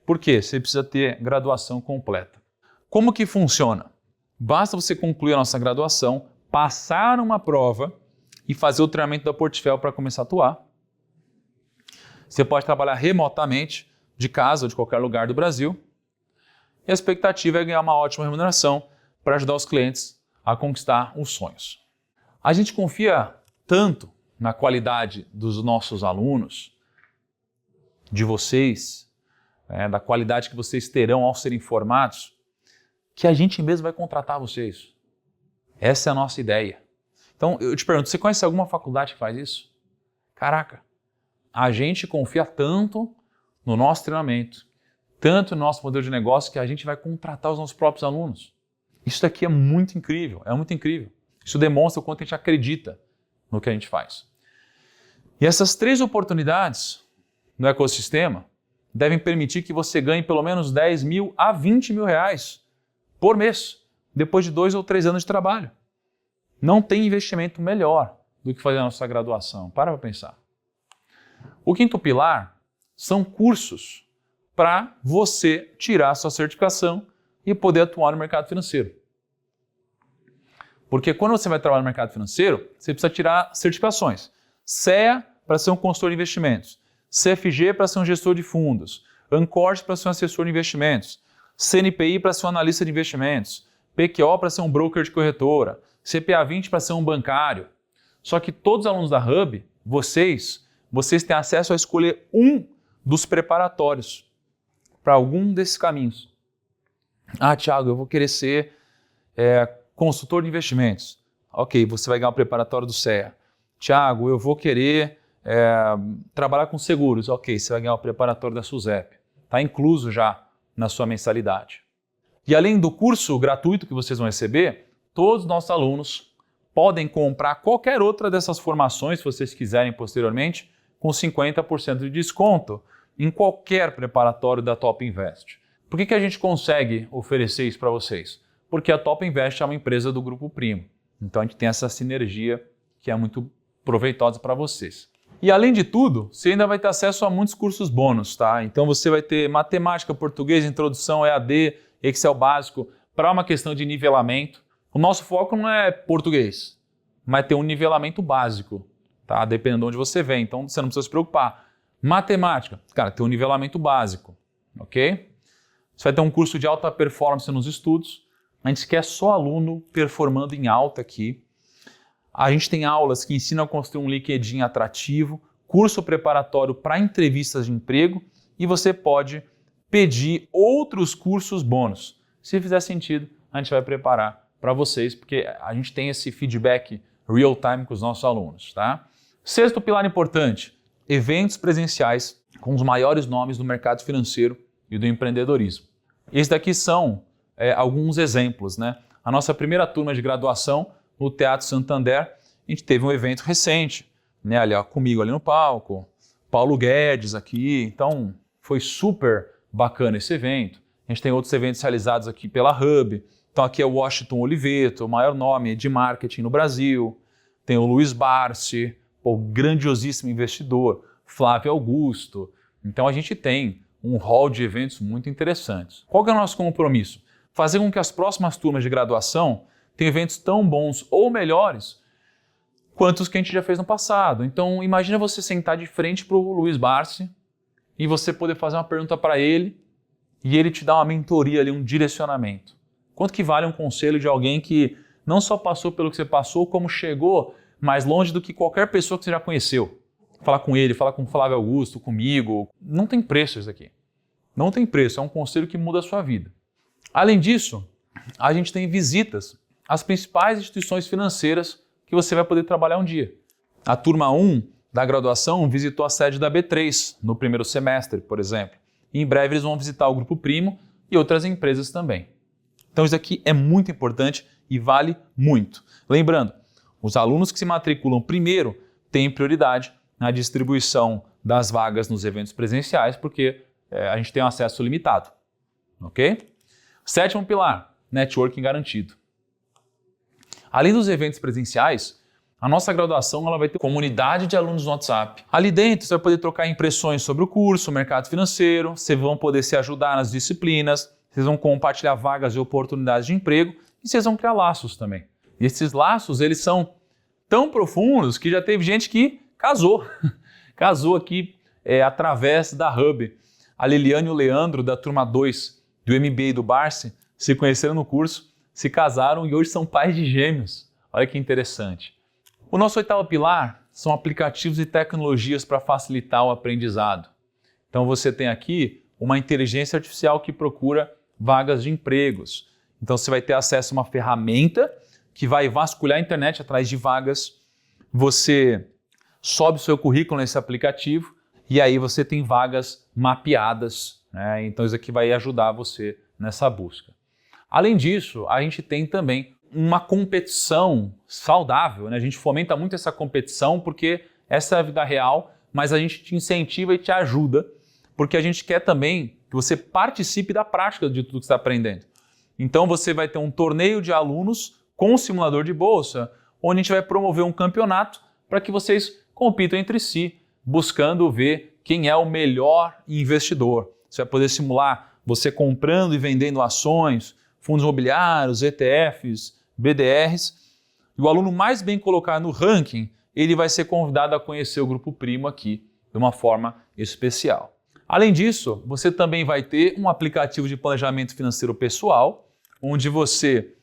Por quê? Você precisa ter graduação completa. Como que funciona? Basta você concluir a nossa graduação, passar uma prova e fazer o treinamento da Portfel para começar a atuar. Você pode trabalhar remotamente, de casa ou de qualquer lugar do Brasil. E a expectativa é ganhar uma ótima remuneração para ajudar os clientes a conquistar os sonhos. A gente confia tanto na qualidade dos nossos alunos, de vocês, da qualidade que vocês terão ao serem formados, que a gente mesmo vai contratar vocês. Essa é a nossa ideia. Então, eu te pergunto, você conhece alguma faculdade que faz isso? Caraca, a gente confia tanto no nosso treinamento, tanto no nosso modelo de negócio, que a gente vai contratar os nossos próprios alunos. Isso daqui é muito incrível, é muito incrível. Isso demonstra o quanto a gente acredita no que a gente faz. E essas 3 oportunidades no ecossistema devem permitir que você ganhe pelo menos 10 mil a 20 mil reais por mês, depois de 2 ou 3 anos de trabalho. Não tem investimento melhor do que fazer a nossa graduação. Para pensar. O quinto pilar são cursos para você tirar a sua certificação e poder atuar no mercado financeiro. Porque quando você vai trabalhar no mercado financeiro, você precisa tirar certificações. CEA para ser um consultor de investimentos, CFG para ser um gestor de fundos, Ancord para ser um assessor de investimentos, CNPI para ser um analista de investimentos, PQO para ser um broker de corretora, CPA 20 para ser um bancário. Só que todos os alunos da Hub, vocês têm acesso a escolher um dos preparatórios para algum desses caminhos. Ah, Thiago, eu vou querer ser consultor de investimentos. Ok, você vai ganhar o preparatório do CEA. Thiago, eu vou querer trabalhar com seguros. Ok, você vai ganhar o preparatório da SUSEP. Está incluso já na sua mensalidade. E além do curso gratuito que vocês vão receber, todos os nossos alunos podem comprar qualquer outra dessas formações, se vocês quiserem posteriormente, com 50% de desconto em qualquer preparatório da Top Invest. Por que a gente consegue oferecer isso para vocês? Porque a Top Invest é uma empresa do Grupo Primo. Então a gente tem essa sinergia que é muito proveitosa para vocês. E além de tudo, você ainda vai ter acesso a muitos cursos bônus, tá? Então você vai ter matemática, português, introdução, EAD, Excel básico, para uma questão de nivelamento. O nosso foco não é português, mas ter um nivelamento básico, tá? Dependendo de onde você vem, então você não precisa se preocupar. Matemática, cara, tem um nivelamento básico, ok? Você vai ter um curso de alta performance nos estudos. A gente quer só aluno performando em alta aqui. A gente tem aulas que ensinam a construir um LinkedIn atrativo, curso preparatório para entrevistas de emprego e você pode pedir outros cursos bônus. Se fizer sentido, a gente vai preparar para vocês, porque a gente tem esse feedback real time com os nossos alunos, tá? Sexto pilar importante, eventos presenciais com os maiores nomes do mercado financeiro e do empreendedorismo. Esses daqui são alguns exemplos, né? A nossa primeira turma de graduação no Teatro Santander, a gente teve um evento recente, né? Ali, ó, comigo ali no palco, Paulo Guedes aqui, então foi super bacana esse evento. A gente tem outros eventos realizados aqui pela Hub. Então aqui é o Washington Oliveto, o maior nome de marketing no Brasil. Tem o Luiz Barsi, o grandiosíssimo investidor, Flávio Augusto. Então a gente tem um hall de eventos muito interessantes. Qual que é o nosso compromisso? Fazer com que as próximas turmas de graduação tenham eventos tão bons ou melhores quanto os que a gente já fez no passado. Então imagina você sentar de frente para o Luiz Barsi e você poder fazer uma pergunta para ele e ele te dar uma mentoria ali, um direcionamento. Quanto que vale um conselho de alguém que não só passou pelo que você passou, como chegou mais longe do que qualquer pessoa que você já conheceu? Falar com ele, falar com o Flávio Augusto, comigo, não tem preço isso aqui. Não tem preço, é um conselho que muda a sua vida. Além disso, a gente tem visitas às principais instituições financeiras que você vai poder trabalhar um dia. A turma 1 da graduação visitou a sede da B3 no primeiro semestre, por exemplo. E em breve eles vão visitar o Grupo Primo e outras empresas também. Então isso aqui é muito importante e vale muito. Lembrando, os alunos que se matriculam primeiro têm prioridade na distribuição das vagas nos eventos presenciais, porque a gente tem um acesso limitado. Ok? Sétimo pilar, networking garantido. Além dos eventos presenciais, a nossa graduação ela vai ter comunidade de alunos no WhatsApp. Ali dentro você vai poder trocar impressões sobre o curso, o mercado financeiro, vocês vão poder se ajudar nas disciplinas, vocês vão compartilhar vagas e oportunidades de emprego e vocês vão criar laços também. E esses laços, eles são tão profundos que já teve gente que casou. Casou aqui através da Hub. A Liliane e o Leandro, da turma 2 do MBA do Barsi, se conheceram no curso, se casaram e hoje são pais de gêmeos. Olha que interessante. O nosso oitavo pilar são aplicativos e tecnologias para facilitar o aprendizado. Então você tem aqui uma inteligência artificial que procura vagas de empregos. Então você vai ter acesso a uma ferramenta que vai vasculhar a internet atrás de vagas. Você sobe o seu currículo nesse aplicativo e aí você tem vagas mapeadas, né? Então isso aqui vai ajudar você nessa busca. Além disso, a gente tem também uma competição saudável, né? A gente fomenta muito essa competição porque essa é a vida real, mas a gente te incentiva e te ajuda porque a gente quer também que você participe da prática de tudo que você está aprendendo. Então você vai ter um torneio de alunos com um simulador de bolsa, onde a gente vai promover um campeonato para que vocês compitam entre si, buscando ver quem é o melhor investidor. Você vai poder simular você comprando e vendendo ações, fundos imobiliários, ETFs, BDRs. E o aluno mais bem colocado no ranking, ele vai ser convidado a conhecer o Grupo Primo aqui de uma forma especial. Além disso, você também vai ter um aplicativo de planejamento financeiro pessoal, onde você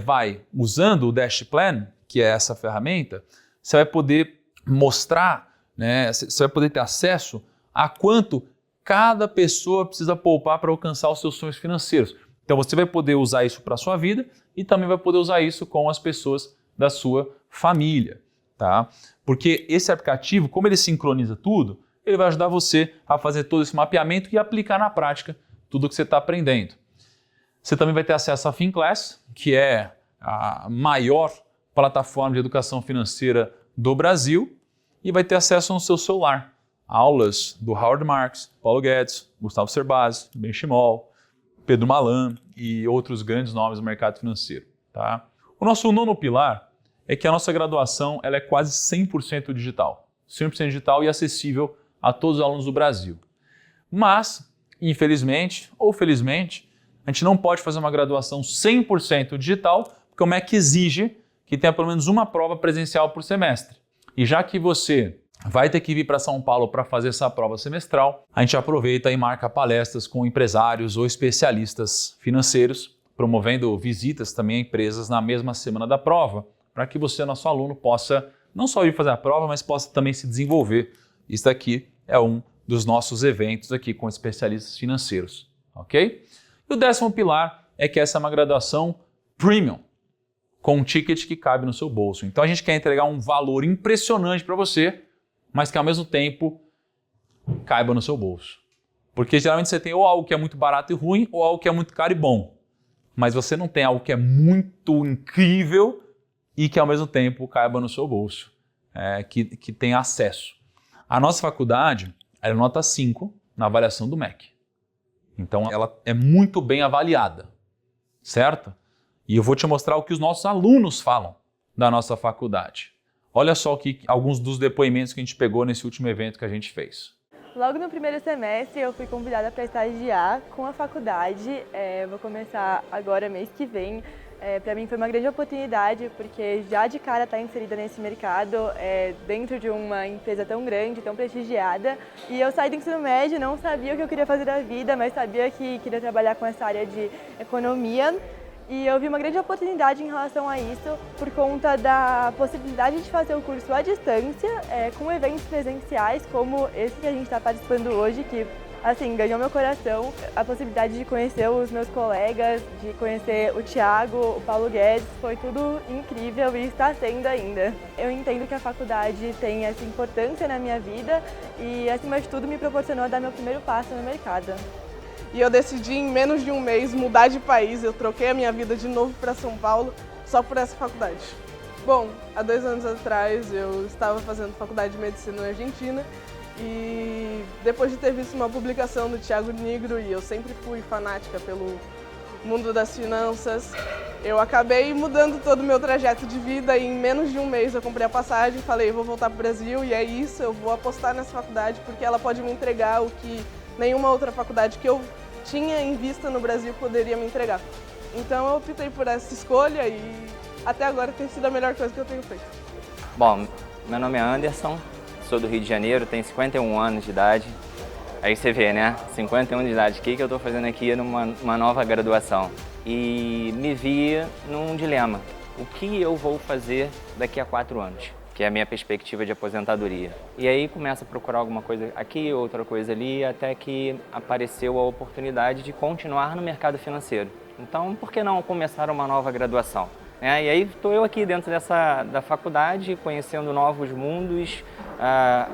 vai usando o Dash Plan, que é essa ferramenta, você vai poder mostrar, né, você vai poder ter acesso a quanto cada pessoa precisa poupar para alcançar os seus sonhos financeiros. Então você vai poder usar isso para a sua vida e também vai poder usar isso com as pessoas da sua família, tá? Porque esse aplicativo, como ele sincroniza tudo, ele vai ajudar você a fazer todo esse mapeamento e aplicar na prática tudo o que você está aprendendo. Você também vai ter acesso à FinClass, que é a maior plataforma de educação financeira do Brasil, e vai ter acesso no seu celular. Aulas do Howard Marks, Paulo Guedes, Gustavo Cerbasi, Benchimol, Pedro Malan e outros grandes nomes do mercado financeiro. Tá? O nosso nono pilar é que a nossa graduação ela é quase 100% digital. 100% digital e acessível a todos os alunos do Brasil. Mas, infelizmente ou felizmente, a gente não pode fazer uma graduação 100% digital, porque o MEC exige que tenha pelo menos uma prova presencial por semestre. E já que você vai ter que vir para São Paulo para fazer essa prova semestral, a gente aproveita e marca palestras com empresários ou especialistas financeiros, promovendo visitas também a empresas na mesma semana da prova, para que você, nosso aluno, possa não só ir fazer a prova, mas possa também se desenvolver. Isso aqui é um dos nossos eventos aqui com especialistas financeiros. ok? E o 10º pilar é que essa é uma graduação premium, com um ticket que cabe no seu bolso. Então a gente quer entregar um valor impressionante para você, mas que ao mesmo tempo caiba no seu bolso. Porque geralmente você tem ou algo que é muito barato e ruim, ou algo que é muito caro e bom. Mas você não tem algo que é muito incrível e que ao mesmo tempo caiba no seu bolso, que tem acesso. A nossa faculdade é nota 5 na avaliação do MEC. Então ela é muito bem avaliada, certo? E eu vou te mostrar o que os nossos alunos falam da nossa faculdade. Olha só alguns dos depoimentos que a gente pegou nesse último evento que a gente fez. Logo no primeiro semestre eu fui convidada para estagiar com a faculdade, vou começar agora mês que vem. Para mim foi uma grande oportunidade porque já de cara estar inserida nesse mercado, dentro de uma empresa tão grande, tão prestigiada. E eu saí do ensino médio, não sabia o que eu queria fazer da vida, mas sabia que queria trabalhar com essa área de economia. E eu vi uma grande oportunidade em relação a isso por conta da possibilidade de fazer o curso à distância, com eventos presenciais como esse que a gente está participando hoje, que assim, ganhou meu coração. A possibilidade de conhecer os meus colegas, de conhecer o Thiago, o Paulo Guedes, foi tudo incrível e está sendo ainda. Eu entendo que a faculdade tem essa importância na minha vida e, acima de tudo, me proporcionou a dar meu primeiro passo no mercado. E eu decidi em menos de um mês mudar de país, eu troquei a minha vida de novo para São Paulo só por essa faculdade. Bom, há 2 anos atrás eu estava fazendo faculdade de medicina na Argentina e depois de ter visto uma publicação do Thiago Nigro, e eu sempre fui fanática pelo mundo das finanças, eu acabei mudando todo o meu trajeto de vida e em menos de um mês eu comprei a passagem, falei, vou voltar para o Brasil e é isso, eu vou apostar nessa faculdade porque ela pode me entregar o que nenhuma outra faculdade que eu tinha em vista no Brasil poderia me entregar. Então eu optei por essa escolha e até agora tem sido a melhor coisa que eu tenho feito. Bom, meu nome é Anderson, sou do Rio de Janeiro, tenho 51 anos de idade. Aí você vê, né? 51 de idade, o que eu estou fazendo aqui numa nova graduação? E me vi num dilema. O que eu vou fazer daqui a 4 anos? Que é a minha perspectiva de aposentadoria. E aí começa a procurar alguma coisa aqui, outra coisa ali, até que apareceu a oportunidade de continuar no mercado financeiro. Então, por que não começar uma nova graduação? E aí estou eu aqui dentro da faculdade, conhecendo novos mundos,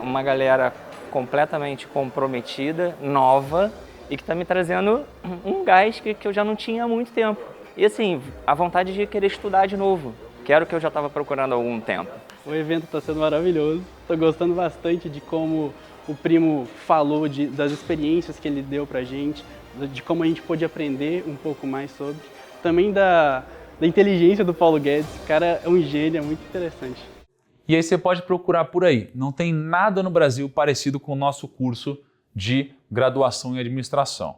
uma galera completamente comprometida, nova, e que está me trazendo um gás que eu já não tinha há muito tempo. E assim, a vontade de querer estudar de novo, que era o que eu já estava procurando há algum tempo. O evento está sendo maravilhoso, estou gostando bastante de como o Primo falou, das experiências que ele deu para a gente, de como a gente pôde aprender um pouco mais sobre. Também da inteligência do Paulo Guedes, o cara é um gênio, é muito interessante. E aí você pode procurar por aí. Não tem nada no Brasil parecido com o nosso curso de graduação em administração.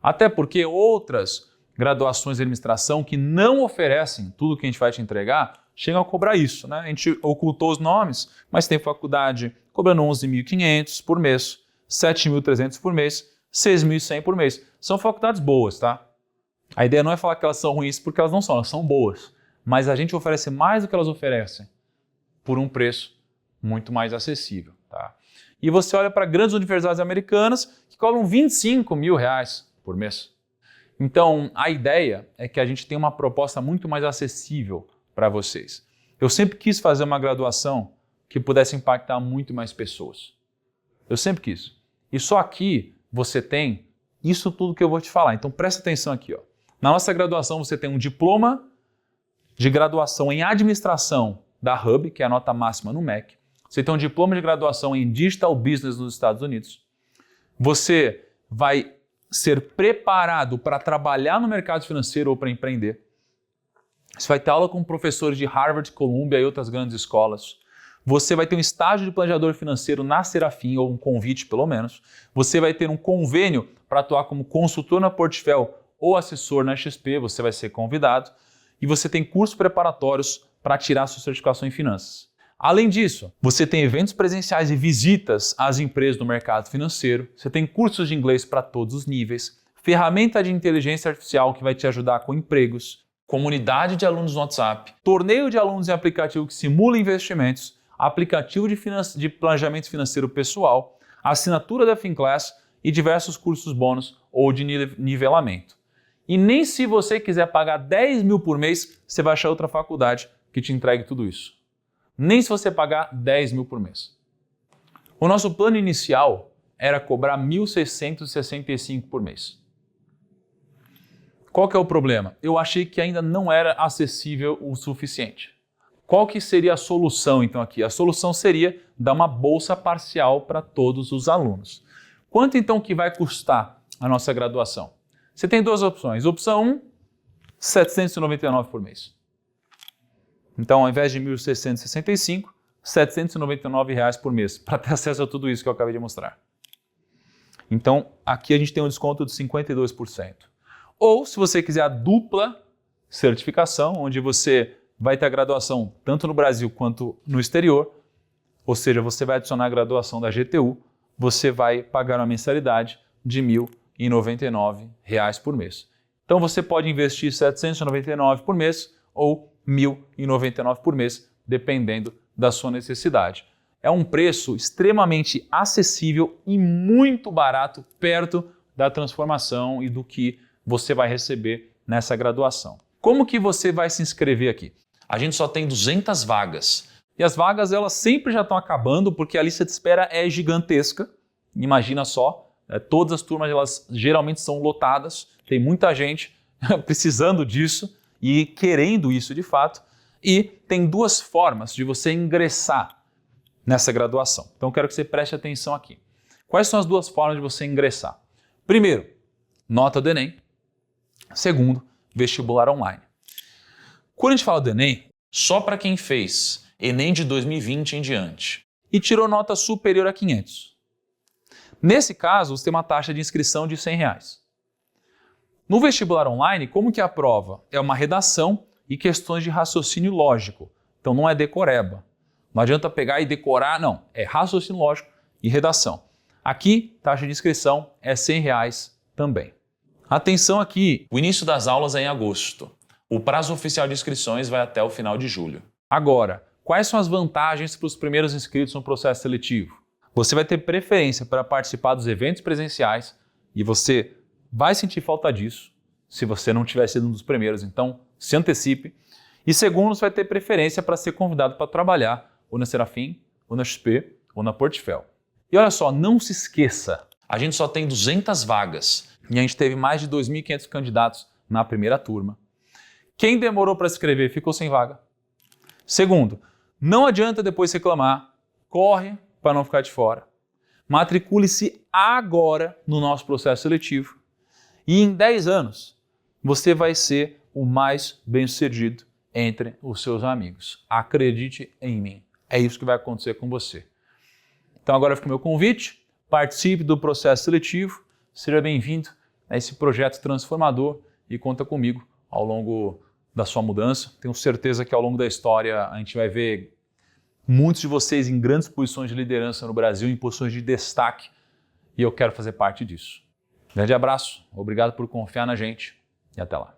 Até porque outras graduações de administração que não oferecem tudo que a gente vai te entregar, chegam a cobrar isso, né? A gente ocultou os nomes, mas tem faculdade cobrando 11.500 por mês, 7.300 por mês, 6.100 por mês. São faculdades boas, tá? A ideia não é falar que elas são ruins porque elas não são, elas são boas. Mas a gente oferece mais do que elas oferecem por um preço muito mais acessível, tá? E você olha para grandes universidades americanas que cobram R$25 mil por mês. Então, a ideia é que a gente tenha uma proposta muito mais acessível para vocês. Eu sempre quis fazer uma graduação que pudesse impactar muito mais pessoas. Eu sempre quis. E só aqui você tem isso tudo que eu vou te falar. Então presta atenção aqui, ó. Na nossa graduação você tem um diploma de graduação em administração da Hub, que é a nota máxima no MEC. Você tem um diploma de graduação em Digital Business nos Estados Unidos. Você vai ser preparado para trabalhar no mercado financeiro ou para empreender. Você vai ter aula com professores de Harvard, Columbia e outras grandes escolas. Você vai ter um estágio de planejador financeiro na Serafim, ou um convite pelo menos. Você vai ter um convênio para atuar como consultor na Portfel ou assessor na XP, você vai ser convidado. E você tem cursos preparatórios para tirar sua certificação em finanças. Além disso, você tem eventos presenciais e visitas às empresas do mercado financeiro. Você tem cursos de inglês para todos os níveis, ferramenta de inteligência artificial que vai te ajudar com empregos, comunidade de alunos no WhatsApp, torneio de alunos em aplicativo que simula investimentos, aplicativo de planejamento financeiro pessoal, assinatura da FinClass e diversos cursos bônus ou de nivelamento. E nem se você quiser pagar 10 mil por mês, você vai achar outra faculdade que te entregue tudo isso. Nem se você pagar 10 mil por mês. O nosso plano inicial era cobrar R$ 1.665 por mês. Qual que é o problema? Eu achei que ainda não era acessível o suficiente. Qual que seria a solução então aqui? A solução seria dar uma bolsa parcial para todos os alunos. Quanto então que vai custar a nossa graduação? Você tem duas opções. Opção 1, R$ 799 por mês. Então, ao invés de R$ 1.665, R$ 799 por mês, para ter acesso a tudo isso que eu acabei de mostrar. Então, aqui a gente tem um desconto de 52%. Ou, se você quiser a dupla certificação, onde você vai ter a graduação tanto no Brasil quanto no exterior, ou seja, você vai adicionar a graduação da GTU, você vai pagar uma mensalidade de R$ 1.099 por mês. Então, você pode investir R$ 799 por mês ou R$ 1.099 por mês, dependendo da sua necessidade. É um preço extremamente acessível e muito barato, perto da transformação e do que você vai receber nessa graduação. Como que você vai se inscrever aqui? A gente só tem 200 vagas. E as vagas elas sempre já estão acabando porque a lista de espera é gigantesca. Imagina só, todas as turmas elas geralmente são lotadas, tem muita gente precisando disso e querendo isso de fato. E tem duas formas de você ingressar nessa graduação. Então eu quero que você preste atenção aqui. Quais são as duas formas de você ingressar? Primeiro, nota do Enem. Segundo, vestibular online. Quando a gente fala do Enem, só para quem fez Enem de 2020 em diante e tirou nota superior a 500. Nesse caso, você tem uma taxa de inscrição de R$ 100. No vestibular online, como que é a prova? É uma redação e questões de raciocínio lógico. Então não é decoreba. Não adianta pegar e decorar, não. É raciocínio lógico e redação. Aqui, taxa de inscrição é R$ 100 também. Atenção aqui, o início das aulas é em agosto. O prazo oficial de inscrições vai até o final de julho. Agora, quais são as vantagens para os primeiros inscritos no processo seletivo? Você vai ter preferência para participar dos eventos presenciais e você vai sentir falta disso se você não tiver sido um dos primeiros, então se antecipe. E segundo, você vai ter preferência para ser convidado para trabalhar ou na Serafim, ou na XP, ou na Portfel. E olha só, não se esqueça, a gente só tem 200 vagas e a gente teve mais de 2.500 candidatos na primeira turma. Quem demorou para se inscrever ficou sem vaga. Segundo, não adianta depois reclamar, corre para não ficar de fora. Matricule-se agora no nosso processo seletivo e em 10 anos você vai ser o mais bem-sucedido entre os seus amigos. Acredite em mim, é isso que vai acontecer com você. Então agora fica o meu convite, participe do processo seletivo, seja bem-vindo a esse projeto transformador e conta comigo ao longo da sua mudança. Tenho certeza que ao longo da história a gente vai ver muitos de vocês em grandes posições de liderança no Brasil, em posições de destaque, e eu quero fazer parte disso. Grande abraço, obrigado por confiar na gente e até lá.